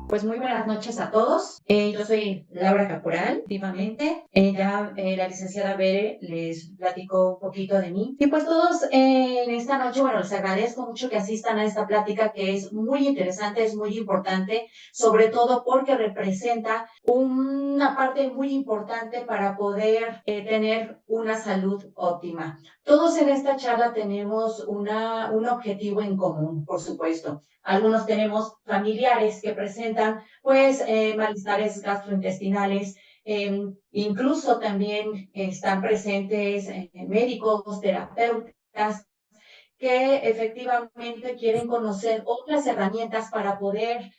Pues muy buenas noches a todos. Yo soy Laura Caporal, vivamente. La licenciada Bere les platicó un poquito de mí. Y pues todos en esta noche, bueno, les agradezco mucho que asistan a esta plática que es muy interesante, es muy importante, sobre todo porque representa una parte muy importante para poder tener una salud óptima. Todos en esta charla tenemos un objetivo en común, por supuesto. Algunos tenemos familiares que presentan, pues, malestares gastrointestinales. Incluso también están presentes médicos, terapeutas, que efectivamente quieren conocer otras herramientas para poder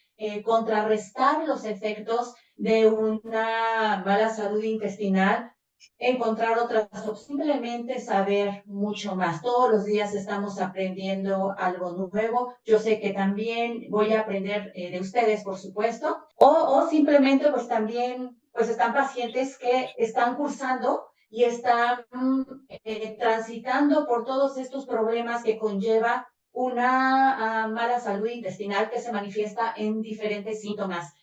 contrarrestar los efectos de una mala salud intestinal, encontrar otras opciones, simplemente saber mucho más. Todos los días estamos aprendiendo algo nuevo. Yo sé que también voy a aprender de ustedes, por supuesto, o simplemente pues también pues están pacientes que están cursando y están transitando por todos estos problemas que conlleva una mala salud intestinal que se manifiesta en diferentes síntomas.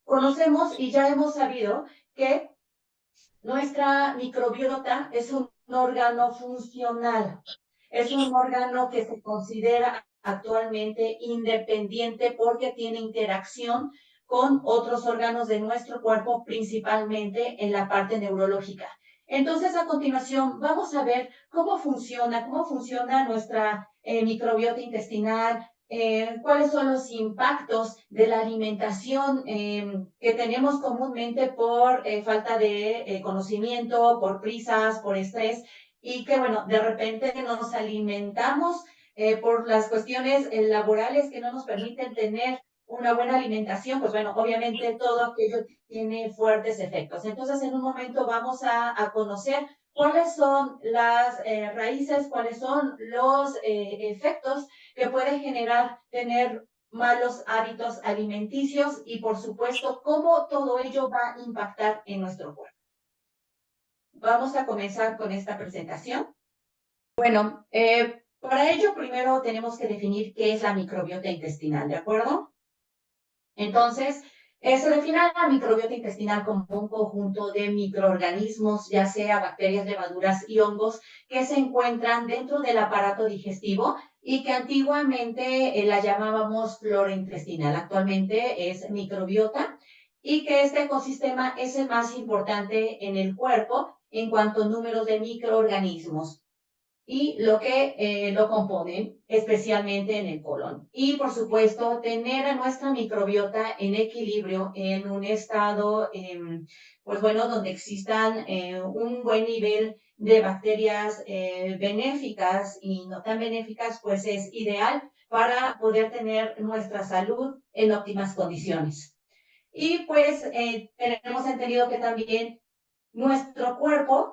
Conocemos y ya hemos sabido que nuestra microbiota es un órgano funcional, es un órgano que se considera actualmente independiente porque tiene interacción con otros órganos de nuestro cuerpo, principalmente en la parte neurológica. Entonces, a continuación, vamos a ver cómo funciona nuestra microbiota intestinal, cuáles son los impactos de la alimentación que tenemos comúnmente por falta de conocimiento, por prisas, por estrés, y que, bueno, de repente nos alimentamos por las cuestiones laborales que no nos permiten tener una buena alimentación, pues bueno, obviamente todo aquello tiene fuertes efectos. Entonces, en un momento vamos a conocer cuáles son las raíces, cuáles son los efectos que puede generar tener malos hábitos alimenticios y, por supuesto, cómo todo ello va a impactar en nuestro cuerpo. Vamos a comenzar con esta presentación. Bueno, para ello primero tenemos que definir qué es la microbiota intestinal, ¿de acuerdo? Entonces, se define la microbiota intestinal como un conjunto de microorganismos, ya sea bacterias, levaduras y hongos, que se encuentran dentro del aparato digestivo y que antiguamente la llamábamos flora intestinal. Actualmente es microbiota y que este ecosistema es el más importante en el cuerpo en cuanto a números de microorganismos y lo que lo componen, especialmente en el colon. Y, por supuesto, tener a nuestra microbiota en equilibrio, en un estado, pues bueno, donde existan un buen nivel de bacterias benéficas y no tan benéficas, pues es ideal para poder tener nuestra salud en óptimas condiciones. Y pues tenemos entendido que también nuestro cuerpo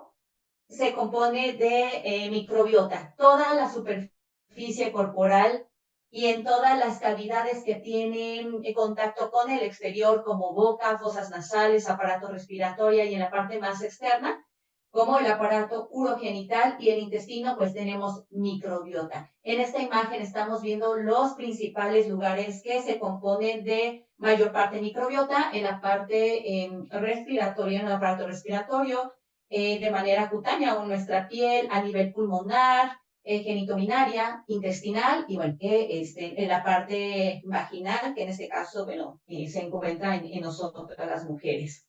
se compone de microbiota, toda la superficie corporal y en todas las cavidades que tienen contacto con el exterior, como boca, fosas nasales, aparato respiratorio y en la parte más externa, como el aparato urogenital y el intestino, pues tenemos microbiota. En esta imagen estamos viendo los principales lugares que se componen de mayor parte microbiota en la parte respiratoria, en el aparato respiratorio, de manera cutánea o nuestra piel, a nivel pulmonar, genitourinaria, intestinal y bueno, en la parte vaginal, que en este caso, bueno, se encuentra en nosotros, las mujeres.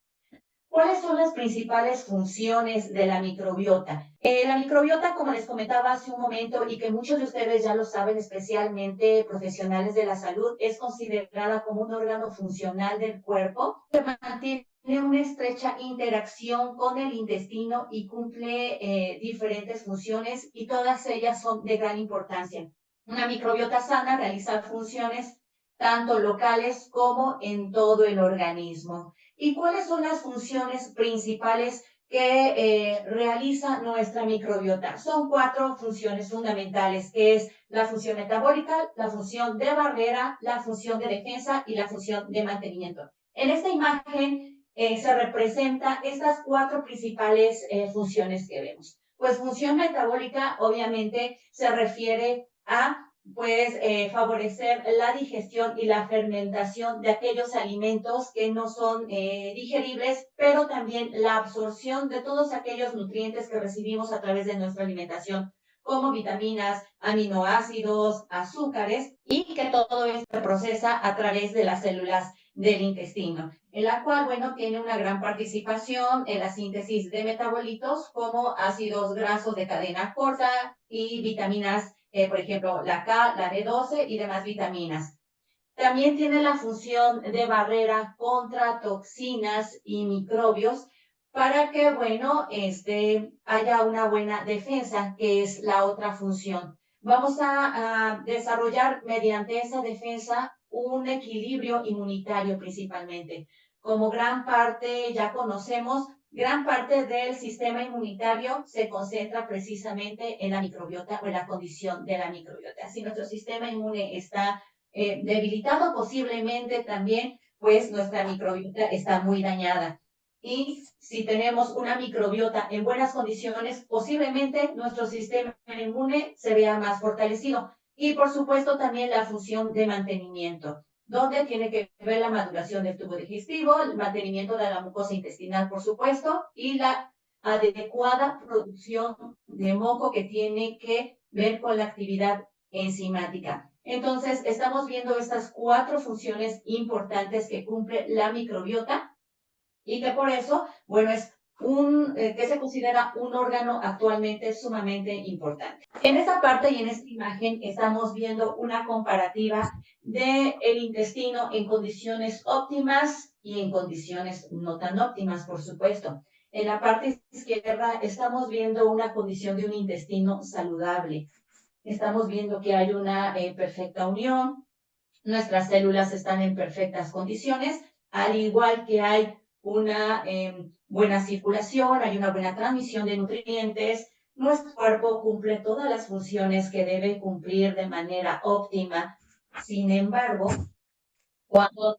¿Cuáles son las principales funciones de la microbiota? La microbiota, como les comentaba hace un momento y que muchos de ustedes ya lo saben, especialmente profesionales de la salud, es considerada como un órgano funcional del cuerpo que mantiene una estrecha interacción con el intestino y cumple diferentes funciones y todas ellas son de gran importancia. Una microbiota sana realiza funciones tanto locales como en todo el organismo. ¿Y cuáles son las funciones principales que realiza nuestra microbiota? Son 4 funciones fundamentales, que es la función metabólica, la función de barrera, la función de defensa y la función de mantenimiento. En esta imagen se representan estas 4 principales funciones que vemos. Pues función metabólica obviamente se refiere a pues favorecer la digestión y la fermentación de aquellos alimentos que no son digeribles, pero también la absorción de todos aquellos nutrientes que recibimos a través de nuestra alimentación, como vitaminas, aminoácidos, azúcares, y que todo esto se procesa a través de las células del intestino, en la cual, bueno, tiene una gran participación en la síntesis de metabolitos como ácidos grasos de cadena corta y vitaminas, por ejemplo, la K, la B12 y demás vitaminas. También tiene la función de barrera contra toxinas y microbios para que, bueno, haya una buena defensa, que es la otra función. Vamos a desarrollar mediante esa defensa un equilibrio inmunitario principalmente. Como gran parte ya conocemos, gran parte del sistema inmunitario se concentra precisamente en la microbiota o en la condición de la microbiota. Si nuestro sistema inmune está debilitado, posiblemente también, pues nuestra microbiota está muy dañada. Y si tenemos una microbiota en buenas condiciones, posiblemente nuestro sistema inmune se vea más fortalecido. Y por supuesto también la función de mantenimiento, donde tiene que ver la maduración del tubo digestivo, el mantenimiento de la mucosa intestinal, por supuesto, y la adecuada producción de moco que tiene que ver con la actividad enzimática. Entonces, estamos viendo estas 4 funciones importantes que cumple la microbiota y que por eso, bueno, es que se considera un órgano actualmente sumamente importante. En esta parte y en esta imagen estamos viendo una comparativa del intestino en condiciones óptimas y en condiciones no tan óptimas, por supuesto. En la parte izquierda estamos viendo una condición de un intestino saludable. Estamos viendo que hay una perfecta unión, nuestras células están en perfectas condiciones, al igual que hay una buena circulación, hay una buena transmisión de nutrientes, nuestro cuerpo cumple todas las funciones que debe cumplir de manera óptima. Sin embargo, cuando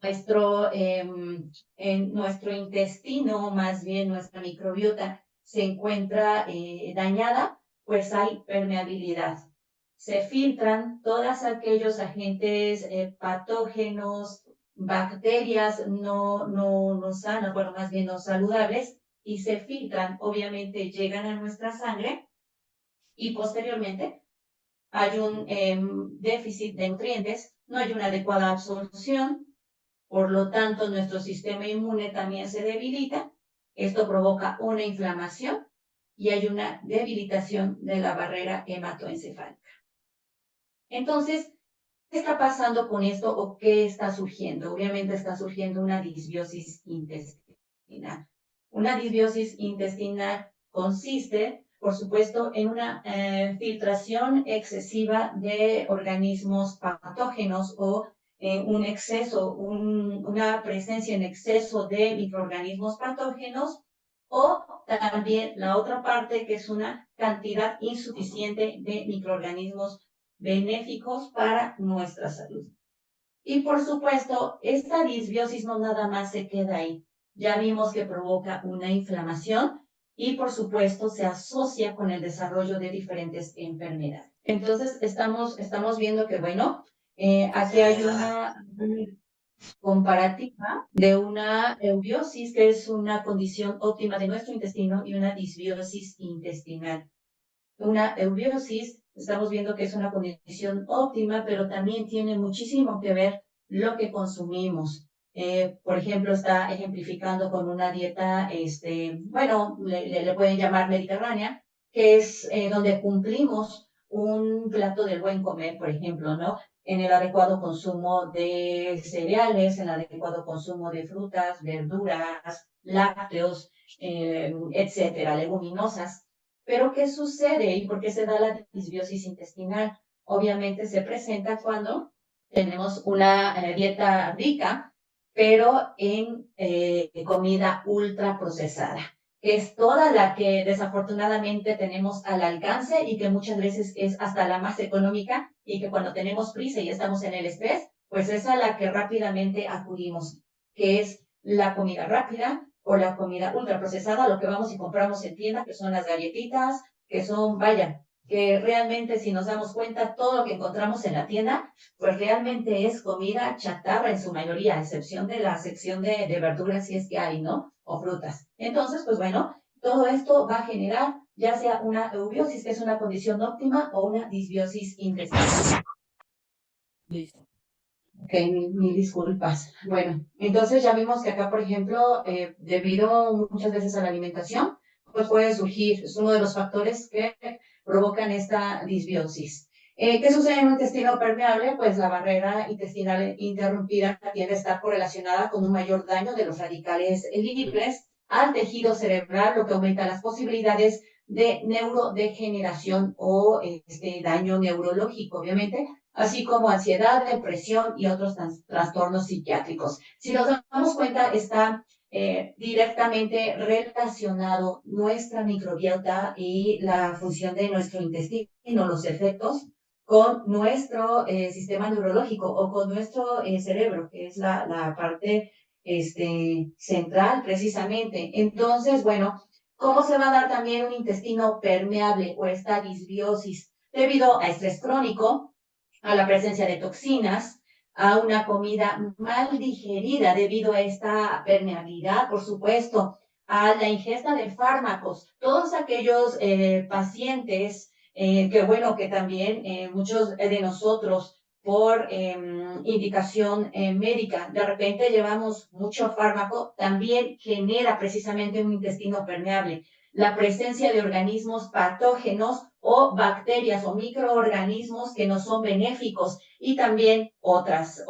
nuestro intestino, más bien nuestra microbiota, se encuentra dañada, pues hay permeabilidad. Se filtran todos aquellos agentes patógenos, bacterias no sanas, bueno, más bien no saludables, y se filtran, obviamente llegan a nuestra sangre y posteriormente hay un déficit de nutrientes, no hay una adecuada absorción, por lo tanto nuestro sistema inmune también se debilita, esto provoca una inflamación y hay una debilitación de la barrera hematoencefálica. Entonces, ¿qué está pasando con esto o qué está surgiendo? Obviamente está surgiendo una disbiosis intestinal. Una disbiosis intestinal consiste, por supuesto, en una filtración excesiva de organismos patógenos o un exceso, una presencia en exceso de microorganismos patógenos, o también la otra parte que es una cantidad insuficiente de microorganismos benéficos para nuestra salud. Y por supuesto, esta disbiosis no nada más se queda ahí. Ya vimos que provoca una inflamación y por supuesto se asocia con el desarrollo de diferentes enfermedades. Entonces, estamos viendo que, bueno, aquí hay una comparativa de una eubiosis, que es una condición óptima de nuestro intestino, y una disbiosis intestinal. Una eubiosis, estamos viendo que es una condición óptima, pero también tiene muchísimo que ver lo que consumimos. Por ejemplo, está ejemplificando con una dieta, bueno, le pueden llamar mediterránea, que es donde cumplimos un plato del buen comer, por ejemplo, ¿no? En el adecuado consumo de cereales, en el adecuado consumo de frutas, verduras, lácteos, etcétera, leguminosas. Pero ¿qué sucede y por qué se da la disbiosis intestinal? Obviamente se presenta cuando tenemos una dieta rica, pero en comida ultra procesada, que es toda la que desafortunadamente tenemos al alcance y que muchas veces es hasta la más económica y que cuando tenemos prisa y estamos en el estrés, pues es a la que rápidamente acudimos, que es la comida rápida o la comida ultraprocesada, lo que vamos y compramos en tienda, que son las galletitas, que son, vaya, que realmente si nos damos cuenta, todo lo que encontramos en la tienda, pues realmente es comida chatarra en su mayoría, a excepción de la sección de verduras si es que hay, ¿no? O frutas. Entonces, pues bueno, todo esto va a generar ya sea una eubiosis, que es una condición óptima, o una disbiosis intestinal. Listo. Ok, mil disculpas. Bueno, entonces ya vimos que acá, por ejemplo, debido muchas veces a la alimentación, pues puede surgir, es uno de los factores que provocan esta disbiosis. ¿Qué sucede en un intestino permeable? Pues la barrera intestinal interrumpida tiende a estar correlacionada con un mayor daño de los radicales libres al tejido cerebral, lo que aumenta las posibilidades de neurodegeneración o daño neurológico, obviamente, así como ansiedad, depresión y otros trastornos psiquiátricos. Si nos damos cuenta, está directamente relacionado nuestra microbiota y la función de nuestro intestino, los efectos, con nuestro sistema neurológico o con nuestro cerebro, que es la parte central precisamente. Entonces, bueno, ¿cómo se va a dar también un intestino permeable o esta disbiosis? Debido a estrés crónico, a la presencia de toxinas, a una comida mal digerida debido a esta permeabilidad, por supuesto, a la ingesta de fármacos. Todos aquellos pacientes que bueno, que también muchos de nosotros por indicación médica, de repente llevamos mucho fármaco, también genera precisamente un intestino permeable. La presencia de organismos patógenos o bacterias o microorganismos que no son benéficos y también otras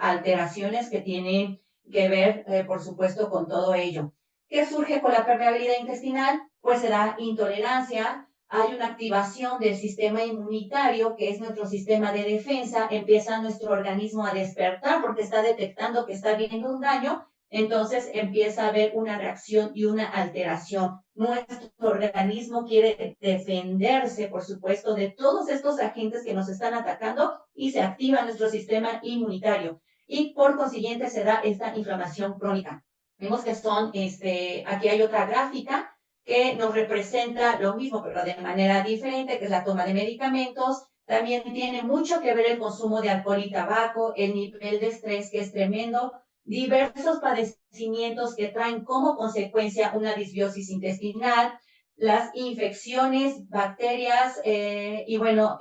alteraciones que tienen que ver, por supuesto, con todo ello. ¿Qué surge con la permeabilidad intestinal? Pues se da intolerancia, hay una activación del sistema inmunitario, que es nuestro sistema de defensa, empieza nuestro organismo a despertar porque está detectando que está habiendo un daño, entonces empieza a haber una reacción y una alteración. Nuestro organismo quiere defenderse, por supuesto, de todos estos agentes que nos están atacando y se activa nuestro sistema inmunitario. Y por consiguiente se da esta inflamación crónica. Vemos que son, aquí hay otra gráfica que nos representa lo mismo, pero de manera diferente, que es la toma de medicamentos. También tiene mucho que ver el consumo de alcohol y tabaco, el nivel de estrés, que es tremendo, diversos padecimientos que traen como consecuencia una disbiosis intestinal, las infecciones, bacterias y bueno,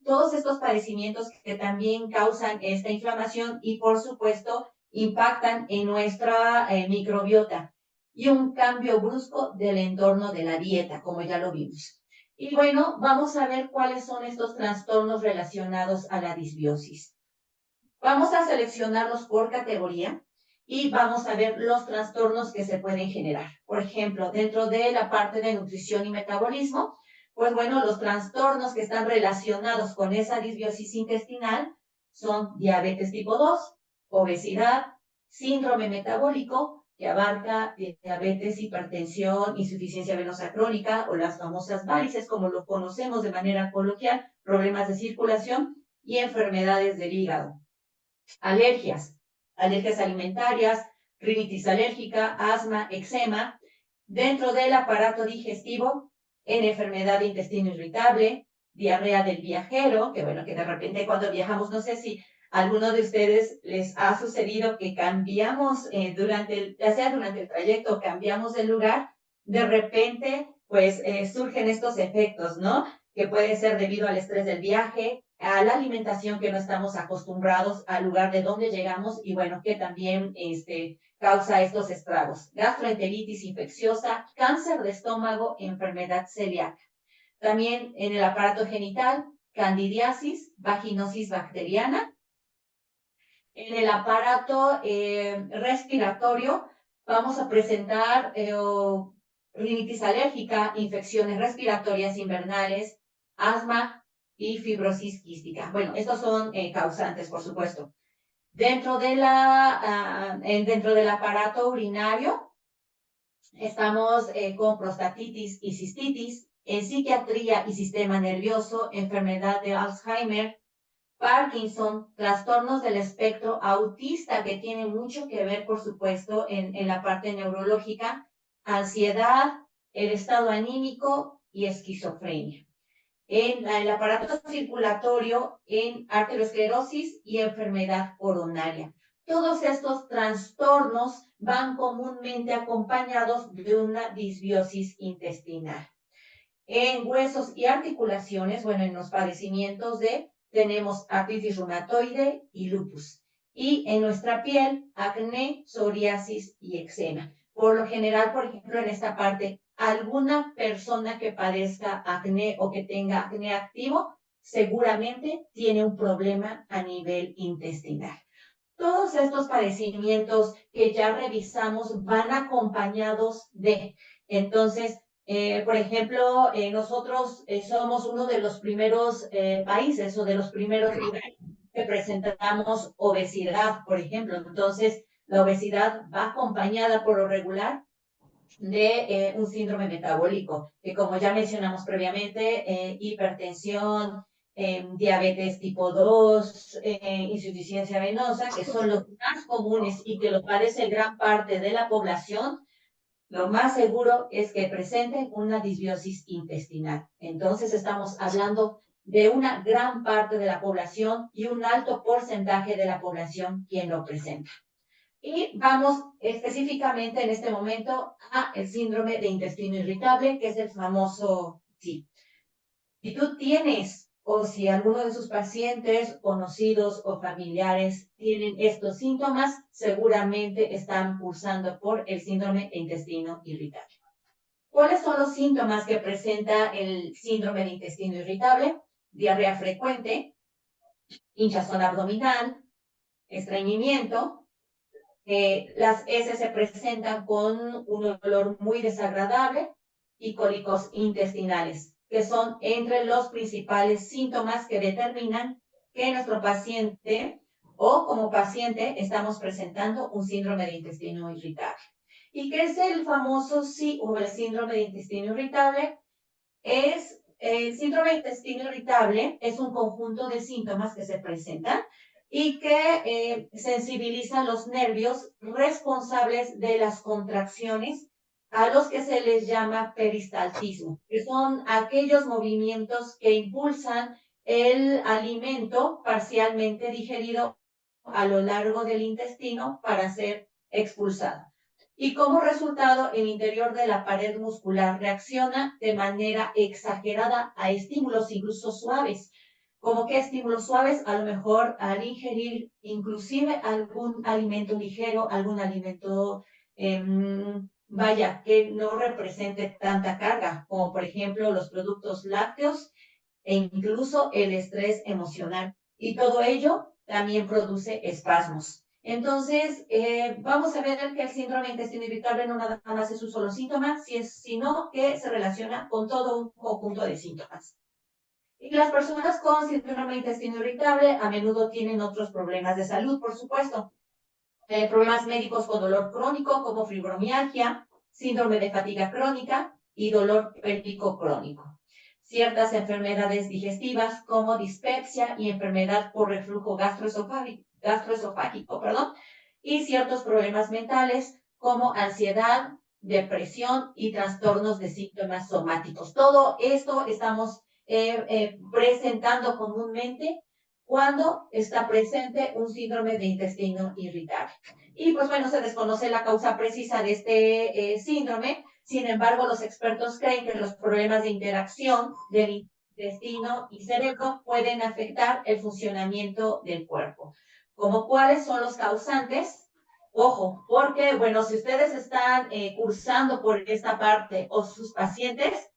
todos estos padecimientos que también causan esta inflamación y por supuesto impactan en nuestra microbiota y un cambio brusco del entorno de la dieta, como ya lo vimos. Y bueno, vamos a ver cuáles son estos trastornos relacionados a la disbiosis. Vamos a seleccionarlos por categoría y vamos a ver los trastornos que se pueden generar. Por ejemplo, dentro de la parte de nutrición y metabolismo, pues bueno, los trastornos que están relacionados con esa disbiosis intestinal son diabetes tipo 2, obesidad, síndrome metabólico, que abarca diabetes, hipertensión, insuficiencia venosa crónica o las famosas varices, como lo conocemos de manera coloquial, problemas de circulación y enfermedades del hígado. Alergias, alergias alimentarias, rinitis alérgica, asma, eczema, dentro del aparato digestivo, en enfermedad de intestino irritable, diarrea del viajero, que bueno, que de repente cuando viajamos, no sé si a alguno de ustedes les ha sucedido que cambiamos ya sea durante el trayecto, cambiamos de lugar, de repente, pues surgen estos efectos, ¿no? Que puede ser debido al estrés del viaje, a la alimentación que no estamos acostumbrados, al lugar de donde llegamos y bueno, que también causa estos estragos. Gastroenteritis infecciosa, cáncer de estómago, enfermedad celíaca. También en el aparato genital, candidiasis, vaginosis bacteriana. En el aparato respiratorio vamos a presentar rinitis alérgica, infecciones respiratorias invernales, asma y fibrosis quística. Bueno, estos son causantes, por supuesto. Dentro del aparato urinario estamos con prostatitis y cistitis, en psiquiatría y sistema nervioso, enfermedad de Alzheimer, Parkinson, trastornos del espectro autista, que tienen mucho que ver, por supuesto, en la parte neurológica, ansiedad, el estado anímico y esquizofrenia. en el aparato circulatorio, en arteriosclerosis y enfermedad coronaria. Todos estos trastornos van comúnmente acompañados de una disbiosis intestinal. En huesos y articulaciones, bueno, en los padecimientos tenemos artritis reumatoide y lupus. Y en nuestra piel, acné, psoriasis y eczema. Por lo general, por ejemplo, en esta parte, alguna persona que padezca acné o que tenga acné activo, seguramente tiene un problema a nivel intestinal. Todos estos padecimientos que ya revisamos van acompañados entonces, por ejemplo, nosotros somos uno de los primeros países o de los primeros lugares que presentamos obesidad, por ejemplo. Entonces, la obesidad va acompañada por lo regular de un síndrome metabólico, que como ya mencionamos previamente, hipertensión, diabetes tipo 2, insuficiencia venosa, que son los más comunes y que lo padece gran parte de la población. Lo más seguro es que presenten una disbiosis intestinal. Entonces estamos hablando de una gran parte de la población y un alto porcentaje de la población quien lo presenta. Y vamos específicamente en este momento a el síndrome de intestino irritable, que es el famoso SIB. Si tú tienes o si alguno de sus pacientes, conocidos o familiares tienen estos síntomas, seguramente están cursando por el síndrome de intestino irritable. ¿Cuáles son los síntomas que presenta el síndrome de intestino irritable? Diarrea frecuente, hinchazón abdominal, estreñimiento. Las heces se presentan con un olor muy desagradable y cólicos intestinales, que son entre los principales síntomas que determinan que nuestro paciente o como paciente estamos presentando un síndrome de intestino irritable. ¿Y qué es el famoso o el síndrome de intestino irritable? El síndrome de intestino irritable es un conjunto de síntomas que se presentan y que sensibilizan los nervios responsables de las contracciones a los que se les llama peristaltismo, que son aquellos movimientos que impulsan el alimento parcialmente digerido a lo largo del intestino para ser expulsado. Y como resultado, el interior de la pared muscular reacciona de manera exagerada a estímulos incluso suaves. ¿Cómo que estímulos suaves? A lo mejor al ingerir inclusive algún alimento ligero, algún alimento, que no represente tanta carga, como por ejemplo los productos lácteos e incluso el estrés emocional. Y todo ello también produce espasmos. Entonces, vamos a ver que el síndrome de intestino irritable no nada más es un solo síntoma, sino que se relaciona con todo un conjunto de síntomas. Y las personas con síndrome de intestino irritable a menudo tienen otros problemas de salud, por supuesto. Problemas médicos con dolor crónico como fibromialgia, síndrome de fatiga crónica y dolor pélvico crónico. Ciertas enfermedades digestivas como dispepsia y enfermedad por reflujo gastroesofágico, y ciertos problemas mentales como ansiedad, depresión y trastornos de síntomas somáticos. Todo esto estamos presentando comúnmente cuando está presente un síndrome de intestino irritable. Y pues bueno, se desconoce la causa precisa de este síndrome. Sin embargo, los expertos creen que los problemas de interacción del intestino y cerebro pueden afectar el funcionamiento del cuerpo. ¿Como cuáles son los causantes? Ojo, porque bueno, si ustedes están cursando por esta parte o sus pacientes,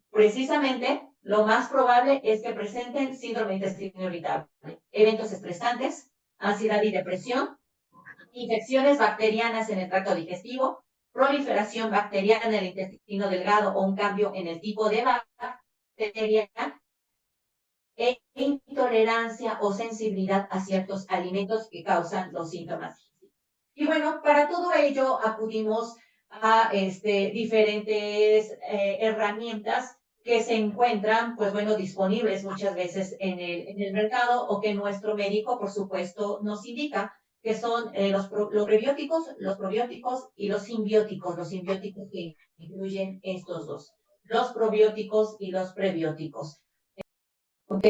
precisamente lo más probable es que presenten síndrome de intestino irritable, eventos estresantes, ansiedad y depresión, infecciones bacterianas en el tracto digestivo, proliferación bacteriana en el intestino delgado o un cambio en el tipo de bacteria, e intolerancia o sensibilidad a ciertos alimentos que causan los síntomas. Y bueno, para todo ello acudimos a diferentes herramientas que se encuentran, pues bueno, disponibles muchas veces en el mercado o que nuestro médico, por supuesto, nos indica, que son los prebióticos, los probióticos y los simbióticos que incluyen estos dos. los probióticos y los prebióticos. ¿Ok?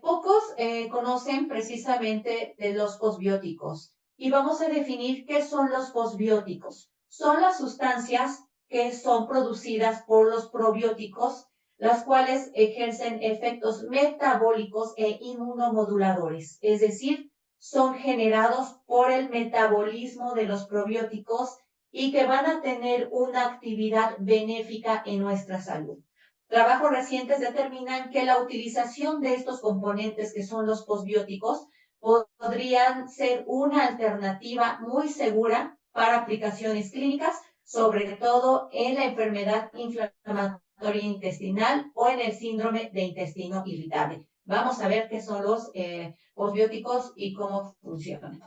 Pocos conocen precisamente de los posbióticos y vamos a definir qué son los posbióticos. Son las sustancias que son producidas por los probióticos, las cuales ejercen efectos metabólicos e inmunomoduladores, es decir, son generados por el metabolismo de los probióticos y que van a tener una actividad benéfica en nuestra salud. Trabajos recientes determinan que la utilización de estos componentes, que son los posbióticos, podrían ser una alternativa muy segura para aplicaciones clínicas, sobre todo en la enfermedad inflamatoria intestinal o en el síndrome de intestino irritable. Vamos a ver qué son los posbióticos y cómo funcionan.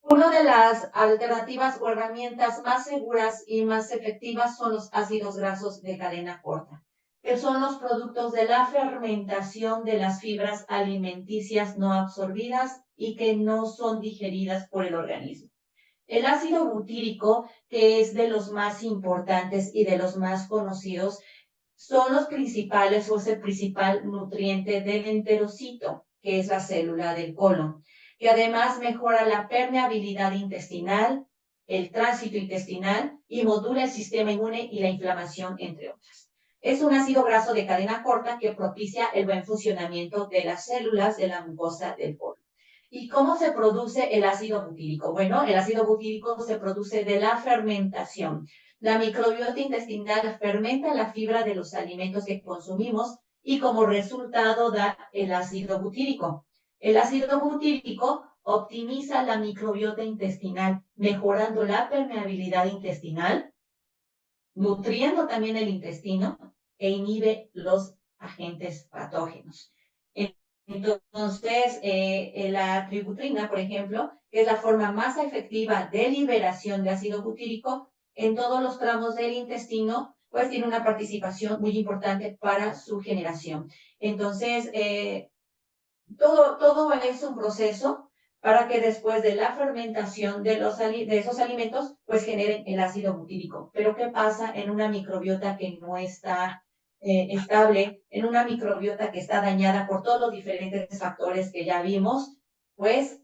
Una de las alternativas o herramientas más seguras y más efectivas son los ácidos grasos de cadena corta, que son los productos de la fermentación de las fibras alimenticias no absorbidas y que no son digeridas por el organismo. El ácido butírico, que es de los más importantes y de los más conocidos, son los principales o es el principal nutriente del enterocito, que es la célula del colon, que además mejora la permeabilidad intestinal, el tránsito intestinal y modula el sistema inmune y la inflamación, entre otras. Es un ácido graso de cadena corta que propicia el buen funcionamiento de las células de la mucosa del colon. ¿Y cómo se produce el ácido butírico? Bueno, el ácido butírico se produce de la fermentación. La microbiota intestinal fermenta la fibra de los alimentos que consumimos y como resultado da el ácido butírico. El ácido butírico optimiza la microbiota intestinal, mejorando la permeabilidad intestinal, nutriendo también el intestino e inhibe los agentes patógenos. Entonces, la tributrina, por ejemplo, que es la forma más efectiva de liberación de ácido butírico en todos los tramos del intestino, pues tiene una participación muy importante para su generación. Entonces, todo es un proceso para que después de la fermentación de esos alimentos, pues generen el ácido butírico. Pero ¿qué pasa en una microbiota que no está estable, en una microbiota que está dañada por todos los diferentes factores que ya vimos? Pues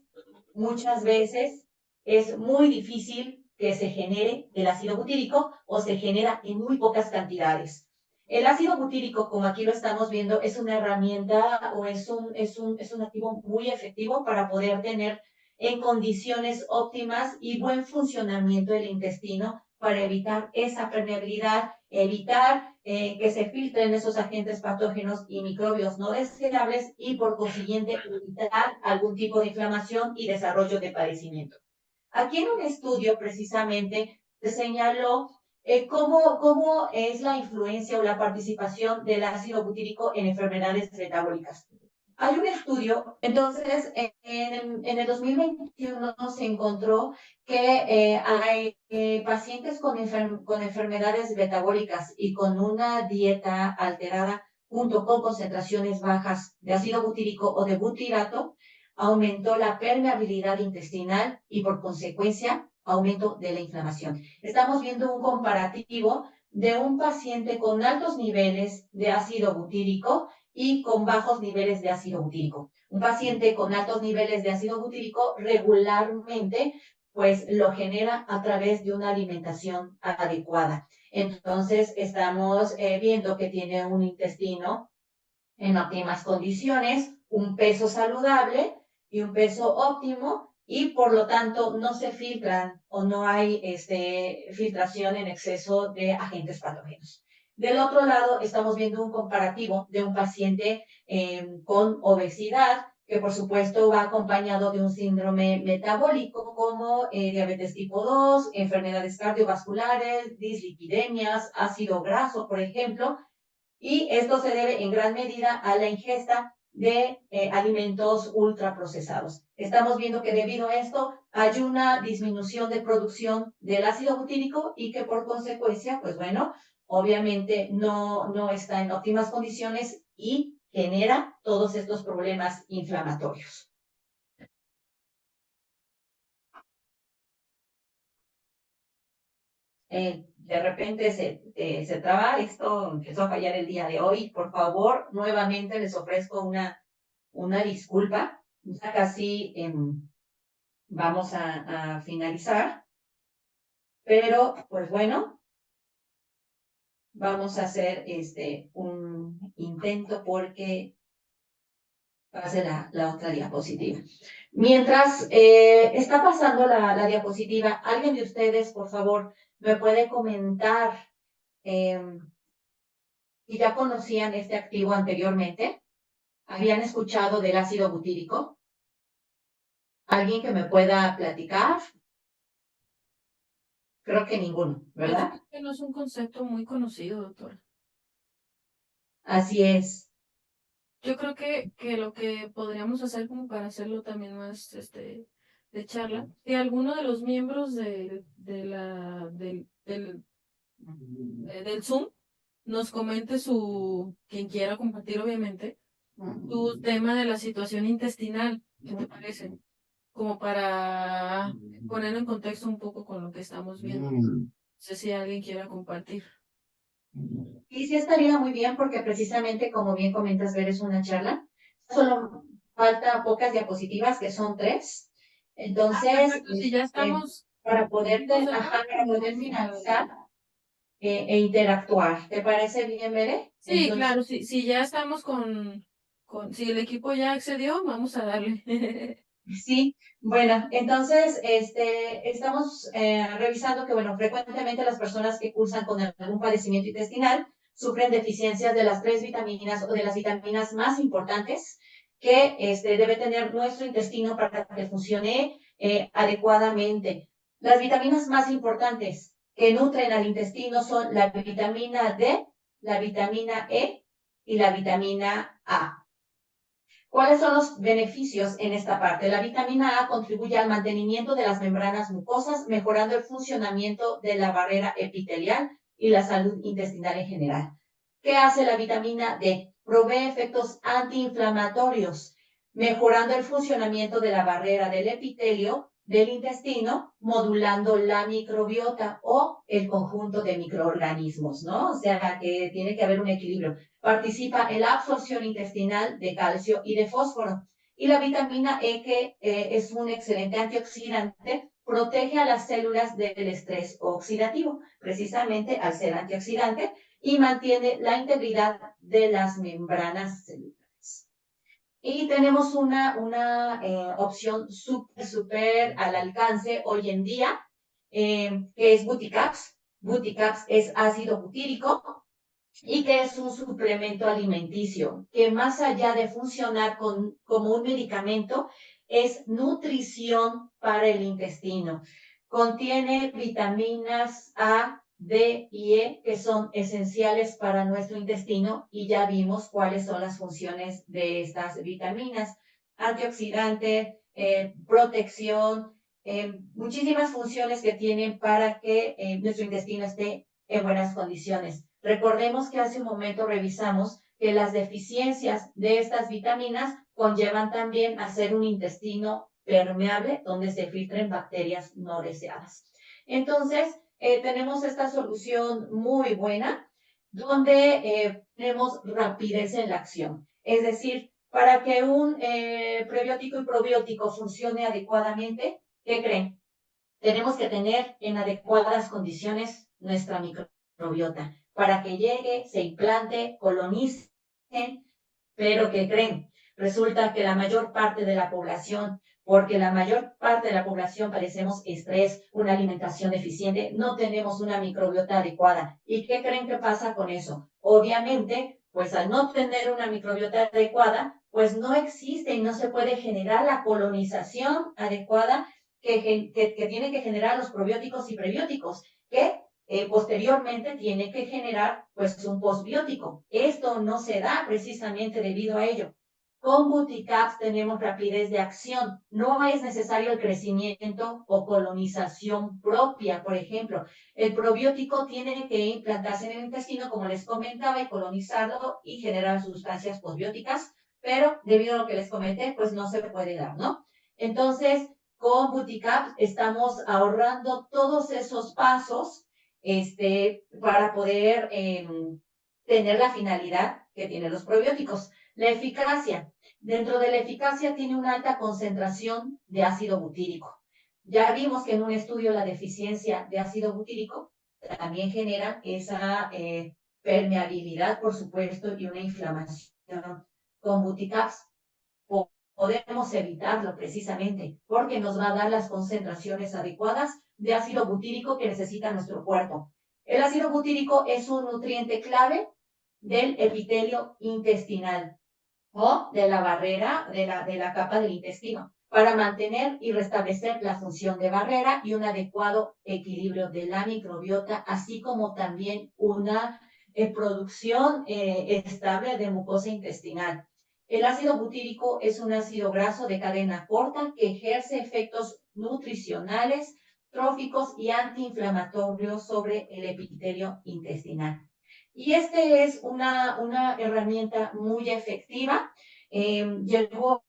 muchas veces es muy difícil que se genere el ácido butírico o se genera en muy pocas cantidades. El ácido butírico, como aquí lo estamos viendo, es una herramienta o es un activo muy efectivo para poder tener en condiciones óptimas y buen funcionamiento del intestino para evitar esa permeabilidad, evitar que se filtren esos agentes patógenos y microbios no deseables y por consiguiente evitar algún tipo de inflamación y desarrollo de padecimiento. Aquí en un estudio precisamente se señaló cómo es la influencia o la participación del ácido butírico en enfermedades metabólicas. Hay un estudio, entonces, en el 2021 se encontró que hay pacientes con enfermedades metabólicas y con una dieta alterada junto con concentraciones bajas de ácido butírico o de butirato, aumentó la permeabilidad intestinal y por consecuencia aumento de la inflamación. Estamos viendo un comparativo de un paciente con altos niveles de ácido butírico y con bajos niveles de ácido butírico. Un paciente con altos niveles de ácido butírico regularmente pues lo genera a través de una alimentación adecuada. Entonces estamos viendo que tiene un intestino en óptimas condiciones, un peso saludable y un peso óptimo y por lo tanto no se filtran o no hay filtración en exceso de agentes patógenos. Del otro lado, estamos viendo un comparativo de un paciente con obesidad, que por supuesto va acompañado de un síndrome metabólico como diabetes tipo 2, enfermedades cardiovasculares, dislipidemias, ácido graso, por ejemplo, y esto se debe en gran medida a la ingesta de alimentos ultraprocesados. Estamos viendo que debido a esto hay una disminución de producción del ácido butírico y que por consecuencia, pues bueno, obviamente no está en óptimas condiciones y genera todos estos problemas inflamatorios. de repente se traba, esto empezó a fallar el día de hoy. Por favor, nuevamente les ofrezco una disculpa. Ya casi vamos a finalizar, pero pues bueno, vamos a hacer un intento porque pase la otra diapositiva. Mientras está pasando la diapositiva, ¿alguien de ustedes, por favor, me puede comentar si ya conocían este activo anteriormente? ¿Habían escuchado del ácido butírico? ¿Alguien que me pueda platicar? Creo que ninguno, Pues yo ¿verdad? creo que no es un concepto muy conocido, doctora. Así es. Yo creo que lo que podríamos hacer como para hacerlo también más de charla, que alguno de los miembros del Zoom nos comente quien quiera compartir obviamente, su tema de la situación intestinal. ¿Qué te parece? Como para poner en contexto un poco con lo que estamos viendo. No sé si alguien quiera compartir. Y sí estaría muy bien porque precisamente, como bien comentas, ver es una charla. Solo falta pocas diapositivas, que son 3. Entonces, Perfecto, si ya estamos para listos de ajá, nuevo, para poder vamos a... finalizar e interactuar. ¿Te parece bien, Bere? Sí, Entonces, claro, si ya estamos si el equipo ya accedió, vamos a darle. sí, bueno, entonces estamos revisando que, bueno, frecuentemente las personas que cursan con algún padecimiento intestinal sufren deficiencias de las 3 vitaminas o de las vitaminas más importantes que debe tener nuestro intestino para que funcione adecuadamente. Las vitaminas más importantes que nutren al intestino son la vitamina D, la vitamina E y la vitamina A. ¿Cuáles son los beneficios en esta parte? La vitamina A contribuye al mantenimiento de las membranas mucosas, mejorando el funcionamiento de la barrera epitelial y la salud intestinal en general. ¿Qué hace la vitamina D? Provee efectos antiinflamatorios, mejorando el funcionamiento de la barrera del epitelio del intestino, modulando la microbiota o el conjunto de microorganismos, ¿no? O sea, que tiene que haber un equilibrio. Participa en la absorción intestinal de calcio y de fósforo. Y la vitamina E, que es un excelente antioxidante, protege a las células del estrés oxidativo, precisamente al ser antioxidante, y mantiene la integridad de las membranas celulares. Y tenemos una opción súper al alcance hoy en día, que es Buticaps. Buticaps es ácido butírico y que es un suplemento alimenticio que, más allá de funcionar como un medicamento, es nutrición para el intestino. Contiene vitaminas A, D y E, que son esenciales para nuestro intestino, y ya vimos cuáles son las funciones de estas vitaminas: antioxidante, protección, muchísimas funciones que tienen para que nuestro intestino esté en buenas condiciones. Recordemos que hace un momento revisamos que las deficiencias de estas vitaminas conllevan también a hacer un intestino permeable donde se filtren bacterias no deseadas. Entonces, tenemos esta solución muy buena donde tenemos rapidez en la acción. Es decir, para que un prebiótico y probiótico funcione adecuadamente, ¿qué creen? Tenemos que tener en adecuadas condiciones nuestra microbiota para que llegue, se implante, colonice, pero ¿qué creen? Resulta que la mayor parte de la población, porque la mayor parte de la población padecemos estrés, una alimentación deficiente, no tenemos una microbiota adecuada. ¿Y qué creen que pasa con eso? Obviamente, pues al no tener una microbiota adecuada, pues no existe y no se puede generar la colonización adecuada que tiene que generar los probióticos y prebióticos, que posteriormente tiene que generar pues un postbiótico. Esto no se da precisamente debido a ello. Con Buticaps tenemos rapidez de acción. No es necesario el crecimiento o colonización propia, por ejemplo. El probiótico tiene que implantarse en el intestino, como les comentaba, y colonizarlo y generar sustancias postbióticas, pero debido a lo que les comenté, pues no se puede dar, ¿no? Entonces, con Buticaps estamos ahorrando todos esos pasos para poder tener la finalidad que tienen los probióticos. La eficacia. Dentro de la eficacia tiene una alta concentración de ácido butírico. Ya vimos que en un estudio la deficiencia de ácido butírico también genera esa permeabilidad, por supuesto, y una inflamación. Con Buticaps podemos evitarlo precisamente porque nos va a dar las concentraciones adecuadas de ácido butírico que necesita nuestro cuerpo. El ácido butírico es un nutriente clave del epitelio intestinal o de la barrera, de la capa del intestino, para mantener y restablecer la función de barrera y un adecuado equilibrio de la microbiota, así como también una producción estable de mucosa intestinal. El ácido butírico es un ácido graso de cadena corta que ejerce efectos nutricionales, tróficos y antiinflamatorios sobre el epitelio intestinal. Y este es una herramienta muy efectiva. Llegó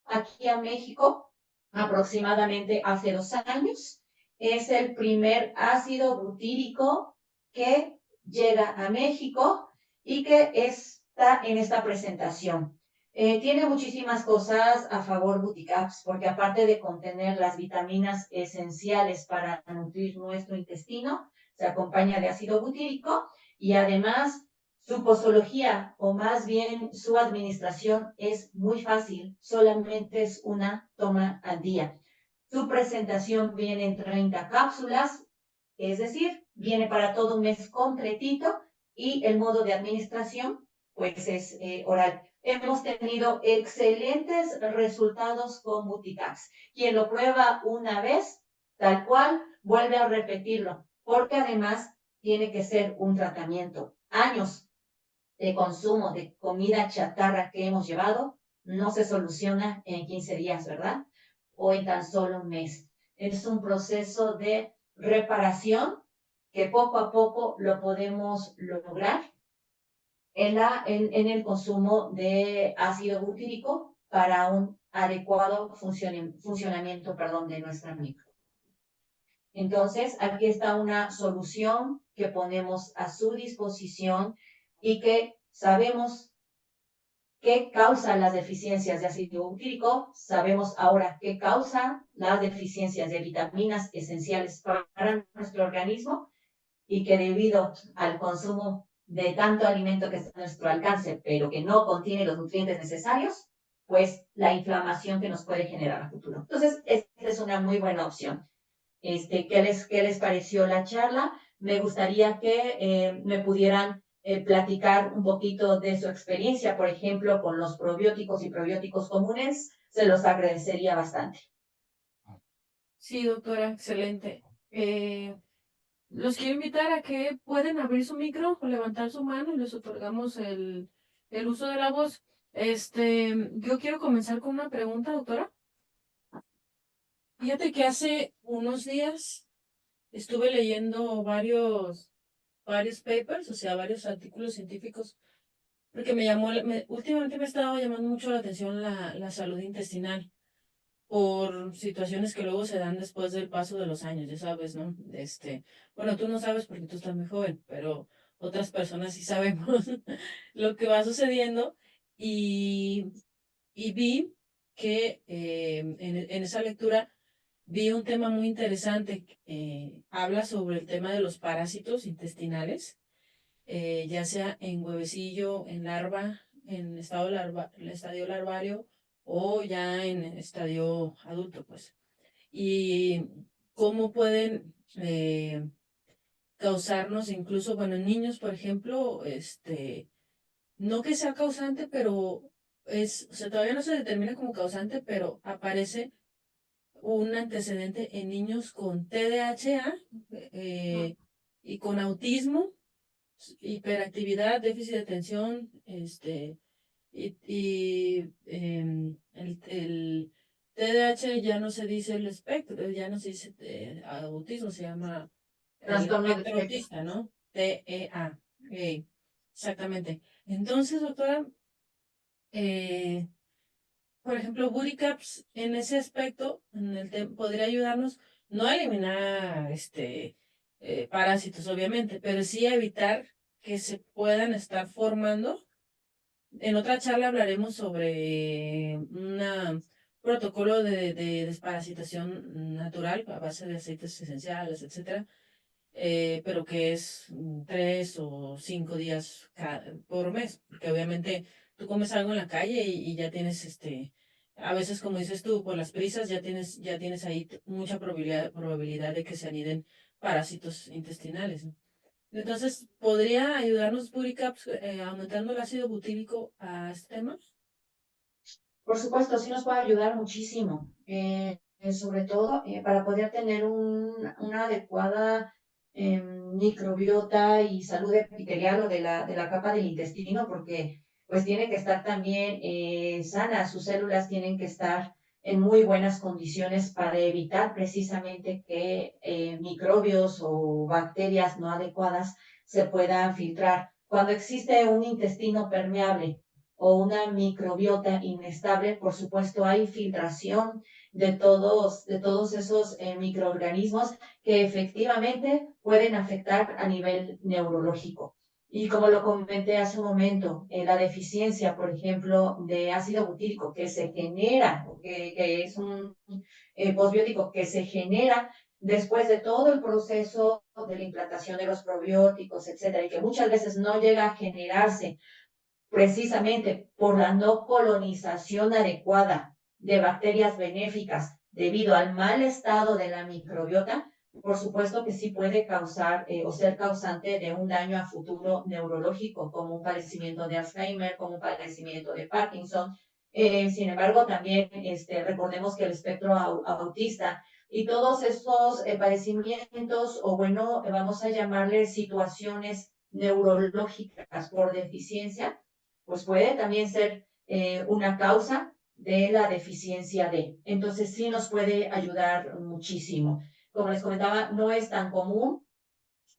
aquí a México aproximadamente hace 2 años. Es el primer ácido butírico que llega a México y que está en esta presentación. Tiene muchísimas cosas a favor Buticaps, porque aparte de contener las vitaminas esenciales para nutrir nuestro intestino, se acompaña de ácido butírico y además su posología, o más bien su administración, es muy fácil, solamente es una toma al día. Su presentación viene en 30 cápsulas, es decir, viene para todo un mes completito y el modo de administración pues es oral. Hemos tenido excelentes resultados con Buticaps. Quien lo prueba una vez, tal cual, vuelve a repetirlo, porque además tiene que ser un tratamiento. Años de consumo de comida chatarra que hemos llevado no se soluciona en 15 días, ¿verdad? O en tan solo un mes. Es un proceso de reparación que poco a poco lo podemos lograr en el consumo de ácido butírico para un adecuado funcionamiento de nuestra micro. Entonces, aquí está una solución que ponemos a su disposición y que sabemos qué causa las deficiencias de ácido butírico, sabemos ahora qué causa las deficiencias de vitaminas esenciales para nuestro organismo y que debido al consumo de tanto alimento que está a nuestro alcance, pero que no contiene los nutrientes necesarios, pues la inflamación que nos puede generar a futuro. Entonces, esta es una muy buena opción. ¿Qué les pareció la charla? Me gustaría que me pudieran platicar un poquito de su experiencia, por ejemplo, con los probióticos y probióticos comunes. Se los agradecería bastante. Sí, doctora, excelente. Los quiero invitar a que pueden abrir su micro o levantar su mano y les otorgamos el uso de la voz. Yo quiero comenzar con una pregunta, doctora. Fíjate que hace unos días estuve leyendo varios papers, o sea, varios artículos científicos, porque últimamente me ha estado llamando mucho la atención la salud intestinal por situaciones que luego se dan después del paso de los años, ya sabes, ¿no? Bueno, tú no sabes porque tú estás muy joven, pero otras personas sí sabemos lo que va sucediendo y, y vi que en esa lectura vi un tema muy interesante. Habla sobre el tema de los parásitos intestinales, ya sea en huevecillo, en larva, en en estadio larvario o ya en estadio adulto, pues. Y cómo pueden causarnos incluso, bueno, en niños, por ejemplo, no que sea causante, pero o sea, todavía no se determina como causante, pero aparece un antecedente en niños con TDAH y con autismo, hiperactividad, déficit de atención, el TDAH ya no se dice el espectro, ya no se dice autismo, se llama el Trastorno de espectro espectro. autista, ¿no? TEA. Exactamente. Entonces, doctora, eh, por ejemplo, Buricaps en ese aspecto podría ayudarnos no a eliminar parásitos, obviamente, pero sí evitar que se puedan estar formando. En otra charla hablaremos sobre un protocolo de desparasitación natural a base de aceites esenciales, etcétera, pero que es 3 o 5 días por mes, porque obviamente tú comes algo en la calle y ya tienes a veces como dices tú, por las prisas ya tienes ahí mucha probabilidad de que se aniden parásitos intestinales, ¿no? Entonces, ¿podría ayudarnos Puricaps aumentando el ácido butírico a este tema? Por supuesto, sí nos puede ayudar muchísimo, sobre todo para poder tener una adecuada microbiota y salud epitelial o de la capa del intestino, porque pues tiene que estar también sana, sus células tienen que estar en muy buenas condiciones para evitar precisamente que microbios o bacterias no adecuadas se puedan filtrar. Cuando existe un intestino permeable, o una microbiota inestable, por supuesto hay filtración de todos esos microorganismos que efectivamente pueden afectar a nivel neurológico. Y como lo comenté hace un momento, la deficiencia, por ejemplo, de ácido butírico que se genera, que es un posbiótico que se genera después de todo el proceso de la implantación de los probióticos, etcétera, y que muchas veces no llega a generarse precisamente por la no colonización adecuada de bacterias benéficas debido al mal estado de la microbiota, por supuesto que sí puede causar o ser causante de un daño a futuro neurológico, como un padecimiento de Alzheimer, como un padecimiento de Parkinson. Sin embargo, también recordemos que el espectro autista y todos estos padecimientos, o bueno, vamos a llamarle situaciones neurológicas por deficiencia, pues puede también ser una causa de la deficiencia de. Entonces sí nos puede ayudar muchísimo. Como les comentaba, no es tan común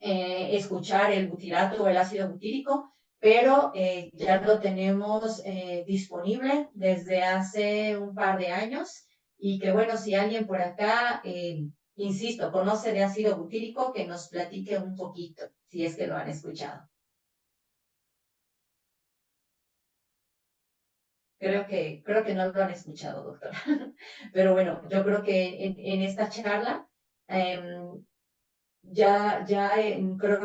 escuchar el butirato o el ácido butírico, pero ya lo tenemos disponible desde hace un par de años y que bueno, si alguien por acá, insisto, conoce de ácido butírico, que nos platique un poquito, si es que lo han escuchado. Creo que no lo han escuchado, doctora. Pero bueno, yo creo que en esta charla creo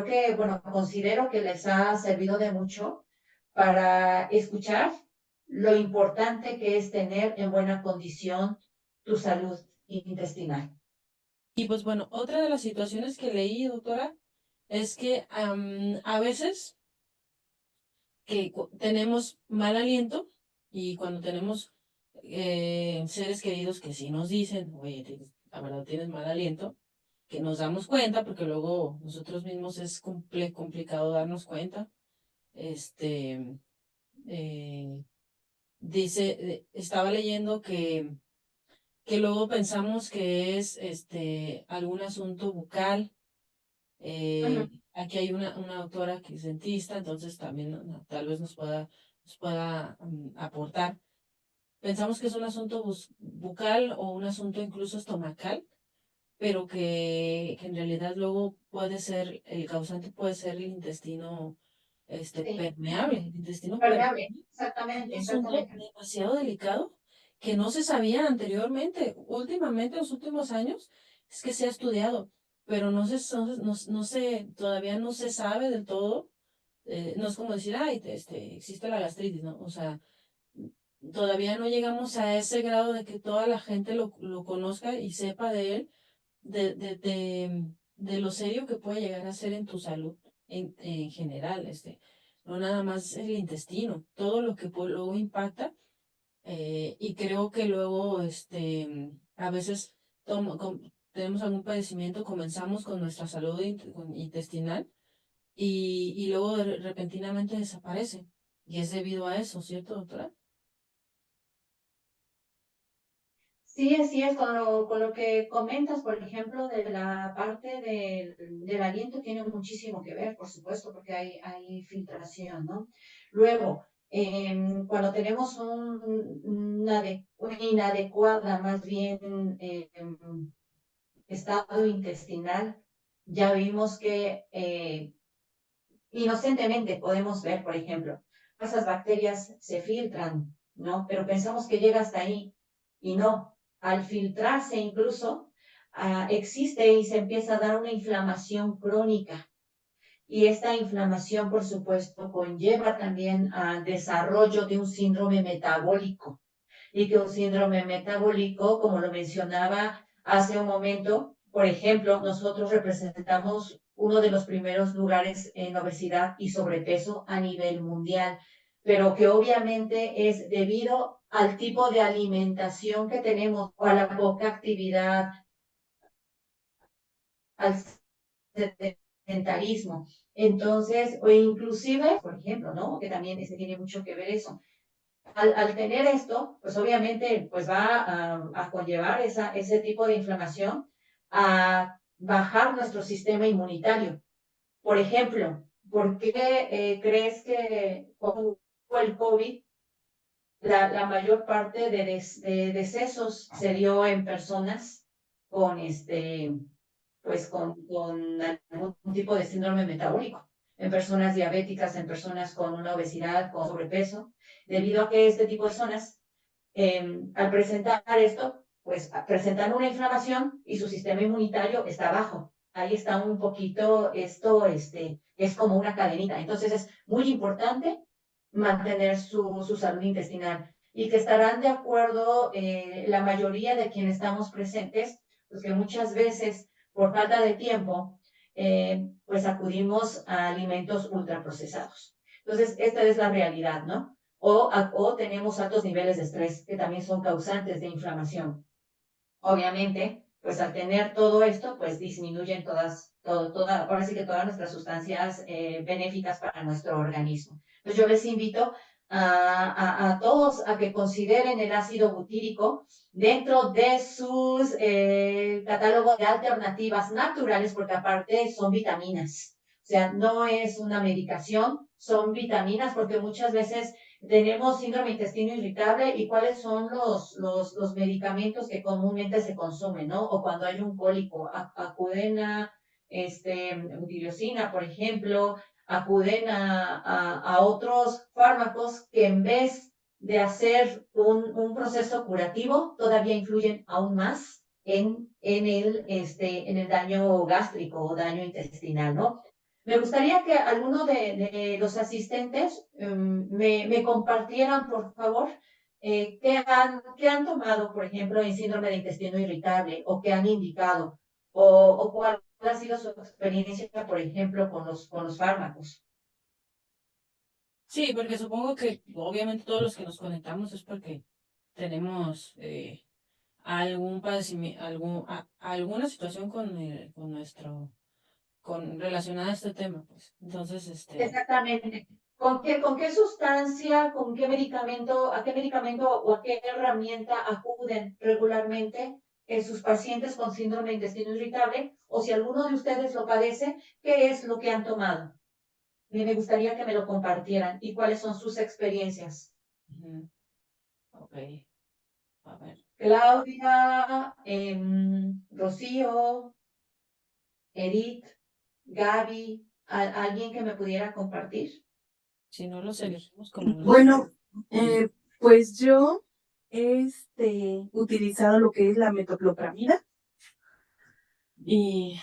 que, bueno, considero que les ha servido de mucho para escuchar lo importante que es tener en buena condición tu salud intestinal. Y pues bueno, otra de las situaciones que leí, doctora, es que a veces que tenemos mal aliento y cuando tenemos seres queridos que sí nos dicen, oye, la verdad tienes mal aliento, que nos damos cuenta, porque luego nosotros mismos es complicado darnos cuenta. Este, eh, estaba leyendo que luego pensamos que es algún asunto bucal. Ujú. Aquí hay una autora que es dentista, entonces también tal vez nos pueda aportar. Pensamos que es un asunto bucal o un asunto incluso estomacal, pero que en realidad luego el causante puede ser el intestino Sí, permeable, el intestino permeable, permeable. Es un exactamente, asunto exactamente. demasiado delicado que no se sabía anteriormente. Últimamente, en los últimos años, es que se ha estudiado, pero todavía no se sabe del todo. No es como decir, ay, existe la gastritis, ¿no? O sea, todavía no llegamos a ese grado de que toda la gente lo conozca y sepa de él, de lo serio que puede llegar a ser en tu salud en general, no nada más el intestino, todo lo que luego impacta, y creo que luego, a veces tenemos algún padecimiento, comenzamos con nuestra salud intestinal y luego repentinamente desaparece. Y es debido a eso, ¿cierto, doctora? Sí, así es, con lo que comentas, por ejemplo, de la parte del aliento, tiene muchísimo que ver, por supuesto, porque hay filtración, ¿no? Luego, cuando tenemos una inadecuada, más bien, estado intestinal, ya vimos que inocentemente podemos ver, por ejemplo, esas bacterias se filtran, ¿no? Pero pensamos que llega hasta ahí y no. Al filtrarse incluso, existe y se empieza a dar una inflamación crónica. Y esta inflamación, por supuesto, conlleva también al desarrollo de un síndrome metabólico. Y que un síndrome metabólico, como lo mencionaba hace un momento, por ejemplo, nosotros representamos uno de los primeros lugares en obesidad y sobrepeso a nivel mundial, pero que obviamente es debido al tipo de alimentación que tenemos o a la poca actividad, al sedentarismo. Entonces, o inclusive, por ejemplo, ¿no? Que también tiene mucho que ver eso. Al tener esto, pues obviamente pues va a conllevar ese tipo de inflamación a bajar nuestro sistema inmunitario. Por ejemplo, ¿por qué crees que con el COVID la mayor parte de decesos se dio en personas con pues con algún tipo de síndrome metabólico, en personas diabéticas, en personas con una obesidad, con sobrepeso, debido a que este tipo de personas, al presentar esto, pues presentan una inflamación y su sistema inmunitario está bajo. Ahí está un poquito, esto es como una cadenita. Entonces es muy importante mantener su salud intestinal y que estarán de acuerdo la mayoría de quienes estamos presentes, pues que muchas veces por falta de tiempo, pues acudimos a alimentos ultraprocesados. Entonces, esta es la realidad, ¿no? O tenemos altos niveles de estrés que también son causantes de inflamación. Obviamente, pues al tener todo esto, pues disminuyen ahora sí que todas nuestras sustancias benéficas para nuestro organismo. Entonces yo les invito a todos a que consideren el ácido butírico dentro de sus catálogos de alternativas naturales, porque aparte son vitaminas. O sea, no es una medicación, son vitaminas, porque muchas veces tenemos síndrome intestino irritable y cuáles son los medicamentos que comúnmente se consumen, ¿no? O cuando hay un cólico, acuden a butirosina, por ejemplo, acuden a otros fármacos que en vez de hacer un proceso curativo, todavía influyen aún más en el daño gástrico o daño intestinal, ¿no? Me gustaría que alguno de los asistentes me compartieran, por favor, qué han tomado, por ejemplo, en síndrome de intestino irritable o qué han indicado o cuál ha sido su experiencia, por ejemplo, con los fármacos. Sí, porque supongo que obviamente todos los que nos conectamos es porque tenemos algún padecimiento, alguna situación con nuestro, relacionada a este tema, pues. Entonces, Exactamente. Con qué sustancia, con a qué medicamento o a qué herramienta acuden regularmente sus pacientes con síndrome de intestino irritable? O si alguno de ustedes lo padece, ¿qué es lo que han tomado? Me gustaría que me lo compartieran y cuáles son sus experiencias. ok, a ver. Claudia, Rocío, Edith, Gaby, ¿alguien que me pudiera compartir? Si no los elegimos como Bueno, pues yo he utilizado lo que es la metoclopramida y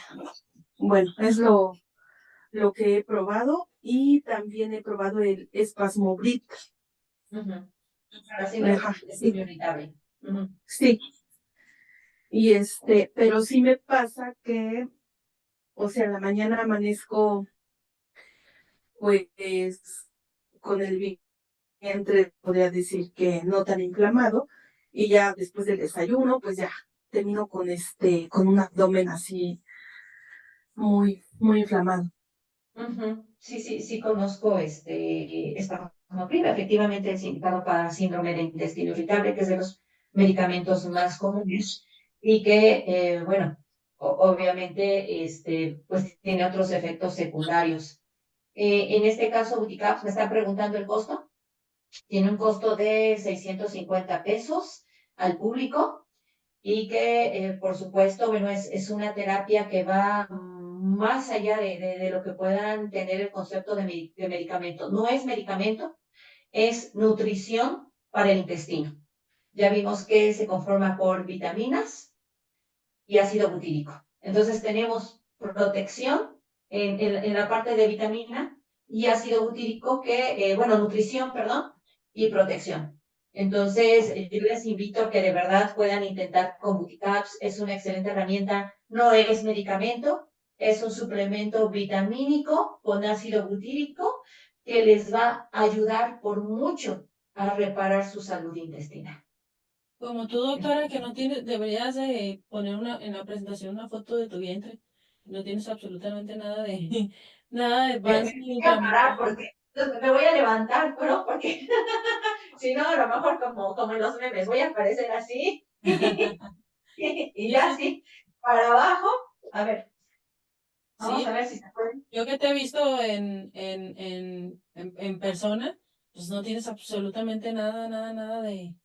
bueno, es lo que he probado y también he probado el Spasmobrit. Ajá, Sí, irritable. sí. Y pero sí me pasa que, o sea, en la mañana amanezco pues con el vientre, podría decir que no tan inflamado, y ya después del desayuno, pues ya termino con un abdomen así muy, muy inflamado. Sí, sí, sí conozco Spasmopril, efectivamente es indicado para síndrome de intestino irritable, que es de los medicamentos más comunes y que, bueno, obviamente, pues tiene otros efectos secundarios. En este caso, Buticaps, me están preguntando el costo. Tiene un costo de 650 pesos al público y que, por supuesto, bueno, es una terapia que va más allá de lo que puedan tener el concepto de medicamento. No es medicamento, es nutrición para el intestino. Ya vimos que se conforma por vitaminas y ácido butírico. Entonces tenemos protección en la parte de vitamina y ácido butírico nutrición, perdón, y protección. Entonces, yo les invito a que de verdad puedan intentar con Buticaps. Es una excelente herramienta. No es medicamento, es un suplemento vitamínico con ácido butírico que les va a ayudar por mucho a reparar su salud intestinal. Como tú, doctora, que no tienes, deberías de poner en la presentación una foto de tu vientre. No tienes absolutamente nada de, nada de Me panza ni voy a parar inflamación. porque me voy a levantar, ¿no? Porque si no, a lo mejor como en los memes, voy a aparecer así y Sí, ya sí, sí. así, para abajo. A ver, vamos Sí, a ver si se puede. yo que te he visto en persona, pues no tienes absolutamente nada, nada, nada de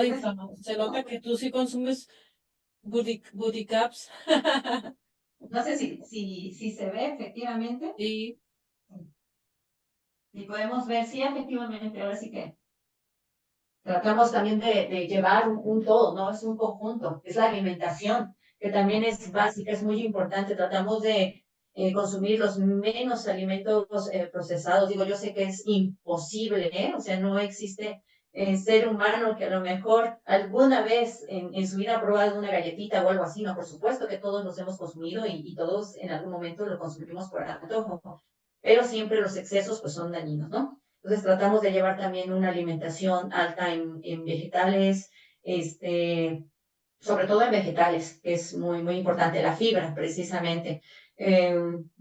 inflamación. Se nota que tú sí consumes booty caps. No sé si se ve efectivamente. Y Si podemos ver, sí, efectivamente, ahora sí que tratamos también de llevar un todo, ¿no? Es un conjunto, es la alimentación, que también es básica, es muy importante. Tratamos de consumir los menos alimentos procesados. Digo, yo sé que es imposible, ¿eh? O sea, no existe ser humano que a lo mejor alguna vez en su vida ha probado una galletita o algo así, ¿no? Por supuesto que todos los hemos consumido y todos en algún momento lo consumimos por antojo, pero siempre los excesos pues son dañinos, ¿no? Entonces tratamos de llevar también una alimentación alta en vegetales, sobre todo en vegetales, que es muy, muy importante, la fibra precisamente.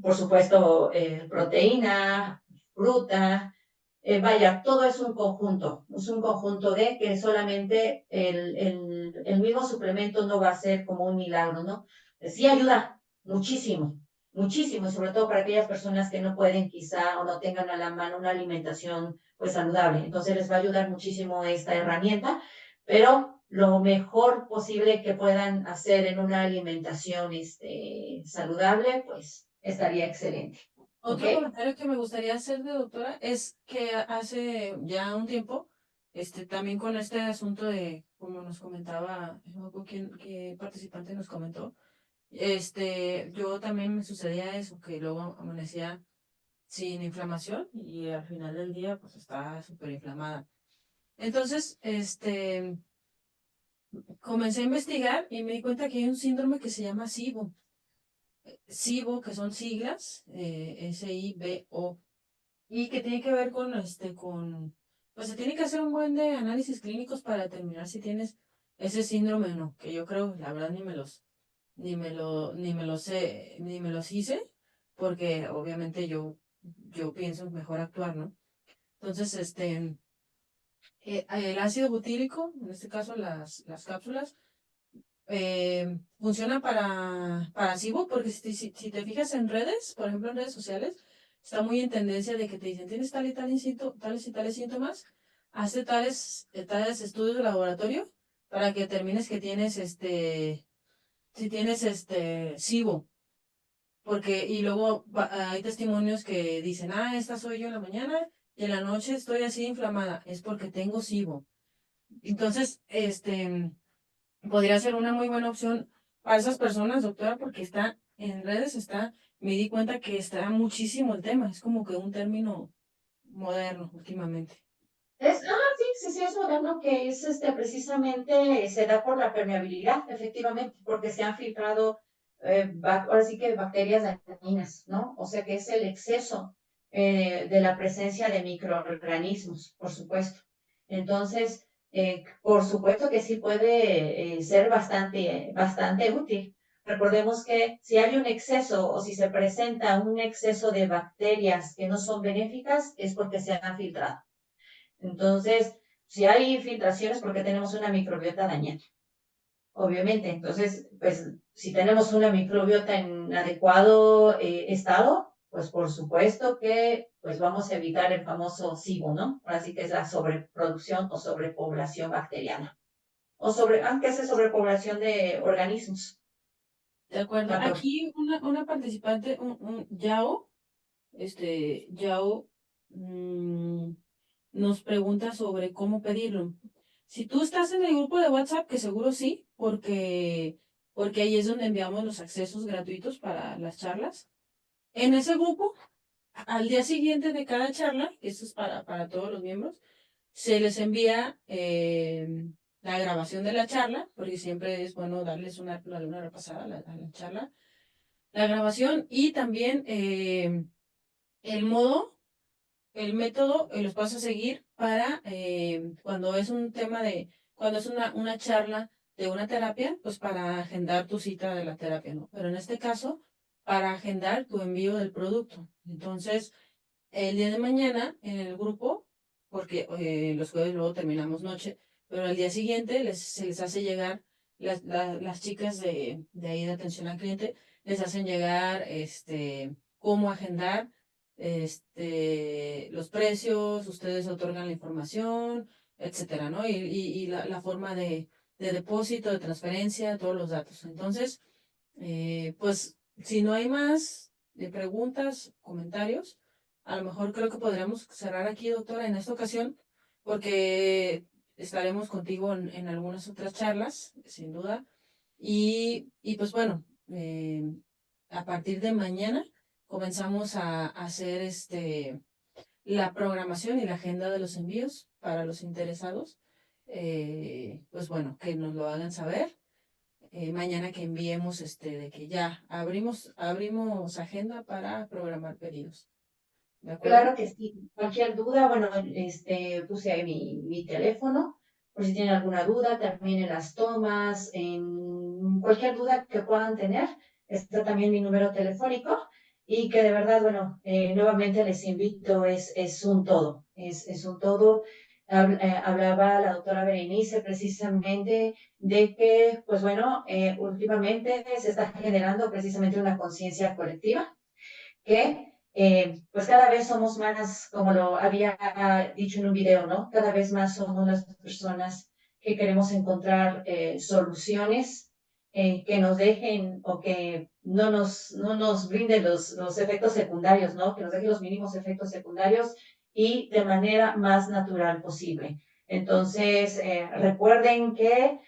Por supuesto, proteína, fruta, vaya, todo es un conjunto de que solamente el mismo suplemento no va a ser como un milagro, ¿no? Sí ayuda muchísimo, muchísimo, y sobre todo para aquellas personas que no pueden quizá o no tengan a la mano una alimentación pues saludable. Entonces les va a ayudar muchísimo esta herramienta, pero lo mejor posible que puedan hacer en una alimentación saludable, pues estaría excelente. ¿Ok? otro comentario que me gustaría hacer de doctora es que hace ya un tiempo, también con este asunto de, como nos comentaba, no me acuerdo qué participante nos comentó, yo también me sucedía eso, que luego amanecía sin inflamación y al final del día pues estaba súper inflamada. Entonces, comencé a investigar y me di cuenta que hay un síndrome que se llama SIBO. SIBO, que son siglas, SIBO, y que tiene que ver pues se tiene que hacer un buen de análisis clínicos para determinar si tienes ese síndrome o no, que yo creo, la verdad, ni me los hice, porque obviamente yo pienso mejor actuar, ¿no? Entonces, el ácido butírico, en este caso las cápsulas, funciona para SIBO, porque si te fijas en redes, por ejemplo en redes sociales, está muy en tendencia de que te dicen, tienes tal y tal tales y tales síntomas, hazte tales estudios de laboratorio para que determines que tienes si tienes SIBO. Porque, y luego hay testimonios que dicen, esta soy yo en la mañana y en la noche estoy así inflamada, es porque tengo SIBO. Entonces, podría ser una muy buena opción para esas personas, doctora, porque está en redes, me di cuenta que está muchísimo el tema, es como que un término moderno últimamente. Sí, es moderno que es precisamente se da por la permeabilidad, efectivamente, porque se han filtrado ahora sí que bacterias dañinas, ¿no? O sea que es el exceso de la presencia de microorganismos, por supuesto. Entonces, por supuesto que sí puede ser bastante útil. Recordemos que si hay un exceso o si se presenta un exceso de bacterias que no son benéficas, es porque se han filtrado. Entonces, si hay filtraciones, porque tenemos una microbiota dañada, obviamente. Entonces, pues, si tenemos una microbiota en adecuado estado, pues por supuesto que pues vamos a evitar el famoso SIBO, ¿no? Así que es la sobreproducción o sobrepoblación bacteriana. Aunque es sobrepoblación de organismos. De acuerdo. 14. Aquí una participante, Yao, Yao, nos pregunta sobre cómo pedirlo. Si tú estás en el grupo de WhatsApp, que seguro sí, porque ahí es donde enviamos los accesos gratuitos para las charlas. En ese grupo, al día siguiente de cada charla, que esto es para todos los miembros, se les envía la grabación de la charla, porque siempre es bueno darles una repasada a la charla, la grabación y también el modo, el método, los pasos a seguir para cuando es un tema cuando es una charla de una terapia, pues para agendar tu cita de la terapia, ¿no? Pero en este caso, para agendar tu envío del producto. Entonces, el día de mañana en el grupo, porque los jueves luego terminamos noche, pero al día siguiente se les hace llegar, las chicas de ahí de atención al cliente, les hacen llegar cómo agendar los precios, ustedes otorgan la información, etcétera, ¿no? Y la forma de depósito, de transferencia, todos los datos. Entonces, pues, si no hay más de preguntas, comentarios, a lo mejor creo que podríamos cerrar aquí, doctora, en esta ocasión, porque estaremos contigo en algunas otras charlas, sin duda. Y pues bueno, a partir de mañana comenzamos a hacer la programación y la agenda de los envíos para los interesados. Pues bueno, que nos lo hagan saber mañana que enviemos de que ya abrimos agenda para programar pedidos. ¿De acuerdo? Claro que sí. Cualquier duda, bueno, puse ahí mi teléfono, por si tienen alguna duda, también en las tomas, en cualquier duda que puedan tener, está también mi número telefónico y que de verdad, bueno, nuevamente les invito, es un todo, es un todo. Hablaba la doctora Berenice precisamente de que, pues bueno, últimamente se está generando precisamente una conciencia colectiva que pues cada vez somos más, como lo había dicho en un video, ¿no? Cada vez más somos las personas que queremos encontrar soluciones que nos dejen o que no nos brinden los efectos secundarios, ¿no? Que nos dejen los mínimos efectos secundarios y de manera más natural posible. Entonces, recuerden que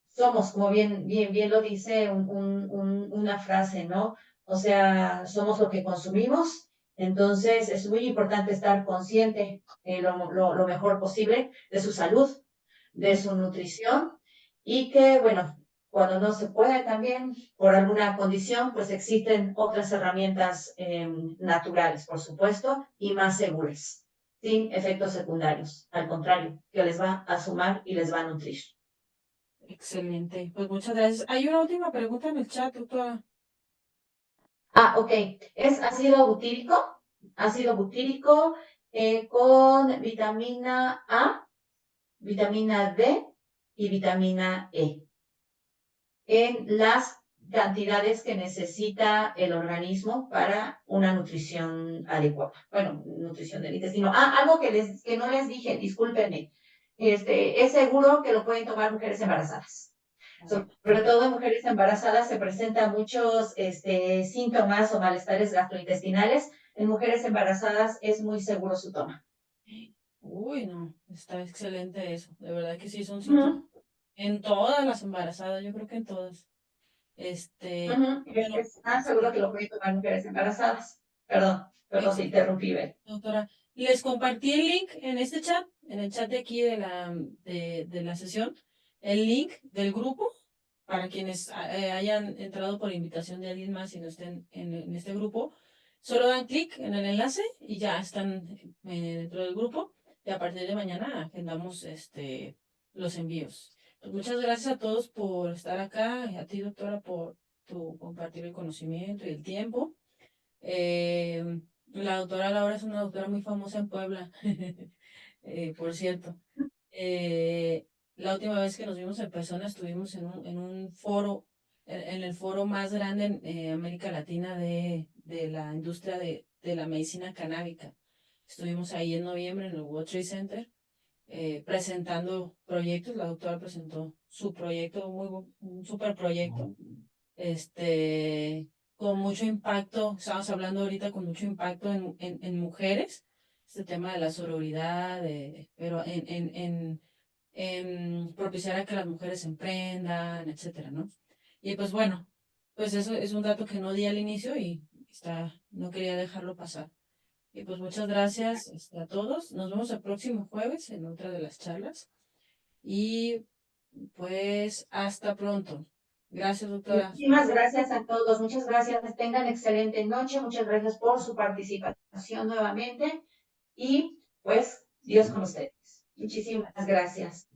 somos, como bien lo dice una frase, ¿no? O sea, somos lo que consumimos. Entonces, es muy importante estar consciente lo mejor posible de su salud, de su nutrición y que, bueno, cuando no se puede también, por alguna condición, pues existen otras herramientas naturales, por supuesto, y más seguras, sin efectos secundarios. Al contrario, que les va a sumar y les va a nutrir. Excelente. Pues muchas gracias. Hay una última pregunta en el chat, doctora. Ok. Es ácido butírico con vitamina A, vitamina D y vitamina E en las cantidades que necesita el organismo para una nutrición adecuada. Bueno, nutrición del intestino. Algo que no les dije, discúlpenme. Es seguro que lo pueden tomar mujeres embarazadas. Sobre todo en mujeres embarazadas se presentan muchos síntomas o malestares gastrointestinales. En mujeres embarazadas es muy seguro su toma. Uy, no, está excelente eso. De verdad que sí, son síntomas. Ujú, En todas las embarazadas, yo creo que en todas. ujú. Bueno, Es más seguro que lo pueden tomar mujeres embarazadas. Perdón, te excelente, interrumpí, Bel. doctora. Les compartí el link en este chat, en el chat de aquí de la sesión, el link del grupo para quienes hayan entrado por invitación de alguien más y no estén en este grupo. Solo dan clic en el enlace y ya están dentro del grupo. Y a partir de mañana agendamos los envíos. Pues muchas gracias a todos por estar acá y a ti, doctora, por tu compartir el conocimiento y el tiempo. La doctora Laura es una doctora muy famosa en Puebla, por cierto. Eh, la última vez que nos vimos en persona estuvimos en un foro, en el foro más grande en América Latina de la industria de la medicina canábica. Estuvimos ahí en noviembre en el World Trade Center presentando proyectos. La doctora presentó su proyecto, un super proyecto con mucho impacto, estamos hablando ahorita con mucho impacto en mujeres, este tema de la sororidad, pero en propiciar a que las mujeres emprendan, etcétera, ¿no? Y pues bueno, pues eso es un dato que no di al inicio y no quería dejarlo pasar. Y pues muchas gracias a todos. Nos vemos el próximo jueves en otra de las charlas. Y pues hasta pronto. Gracias, doctora. Muchísimas gracias a todos, muchas gracias. Tengan excelente noche, muchas gracias por su participación nuevamente y pues Dios con ustedes. Muchísimas gracias.